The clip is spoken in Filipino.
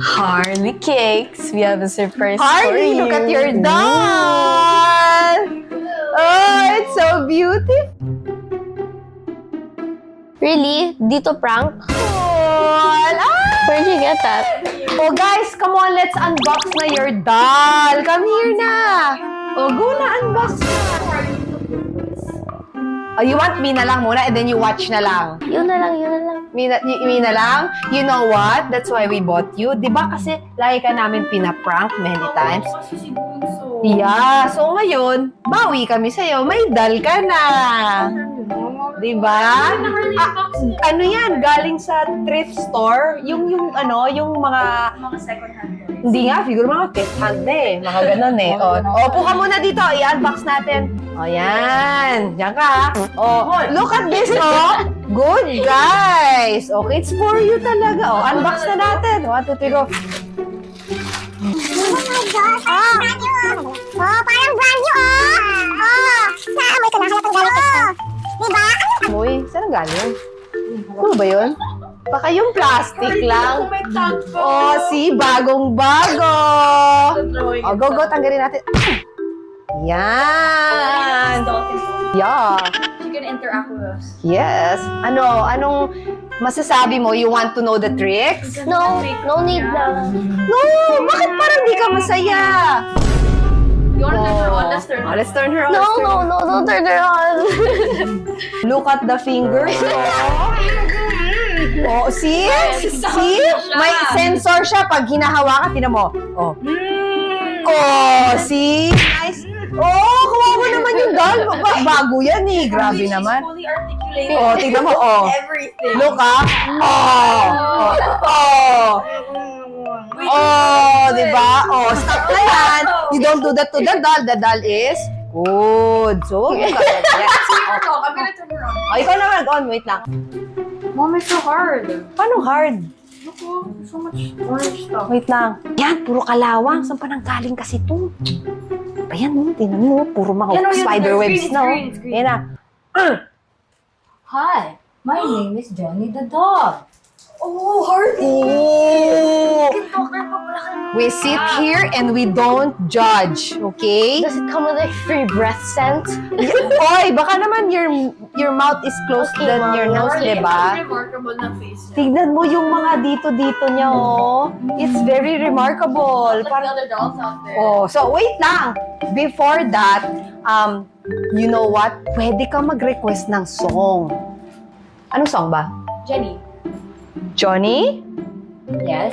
Harley Cakes, we have a surprise for Harley, you. look at your doll! Oh, it's so beautiful! Really? Dito prank? Ah! Where'd you get that? Oh guys, come on, let's unbox na your doll. Come here na. Oh, go na, unbox na. Oh, you want me na lang muna and then you watch na lang. Yun na lang, yun na lang. Me na lang? You know what? That's why we bought you. Di ba kasi lagi ka namin pinaprank many times? Yeah. So ngayon, bawi kami sa'yo. May dal ka na. Di ba? Ano yan? Galing sa thrift store? Yung mga second hand toys. hindi nga, siguro mga fifth hand na eh. Mga ganun eh. O, upo ka muna dito. I-unbox natin. O, yan. Diyan ka. O, look at this, oh. Good, guys. Okay, it's for you talaga. O, unbox na natin. 1, 2, 3, go. Oh my gosh, parang brand new. Oh, parang brand new, oh. Oh, naamoy ko na halatang galit ito. Diba? Uy, saan ang galing? Ano ba yun? Baka yung plastic lang. May tag po. Oh, see, bagong-bago. O, go, tanggalin natin. Yan. Yeah. She can interact with us. Yes. Anong masasabi mo? You want to know the tricks? No need na. No! Bakit parang di ka masaya? You wanna turn her on? Let's turn her on. Let's turn her on. No, Let's turn- don't turn her on. Look at the fingers. Oh, see? See? May sensor siya pag hinahawakan. Tinan mo. Oh. Oh, see? Nice. Oh, kuha mo naman yung doll. Bago yan eh. Grabe She's naman. fully articulated. Oh, tignan mo. Oh. Everything. Look ah. Oh. Oh. Oh, di ba? Oh, stop na yan. You don't do that to the doll. The doll is good. So, I'm gonna turn her on. oh, ikaw na mag-on. Wait lang. Mom, it's so hard. Paano hard? Look, oh, so much orange stuff. Wait lang. Yan, puro kalawang. Saan pa nang galing kasi ito? Ayan, no, tingnan mo. Puro mga Yan, oh, yan, spider it's webs green, na. oh. it's green. Yan na. Hi, my name is Johnny the dog. Oh, Harley! Oh! TikToker pa pala kayo. We sit here and we don't judge, okay? Does it come with a free breath scent? Oy, baka naman your mouth is closed Okay, than your nose, Harley, diba? it's remarkable na face niya. Tignan mo yung mga dito niya, oh. It's very remarkable. Like the other dolls out there. Oh, so wait lang. Before that, you know what? Pwede ka mag-request ng song. Anong song ba? Jenny. Johnny? Yes?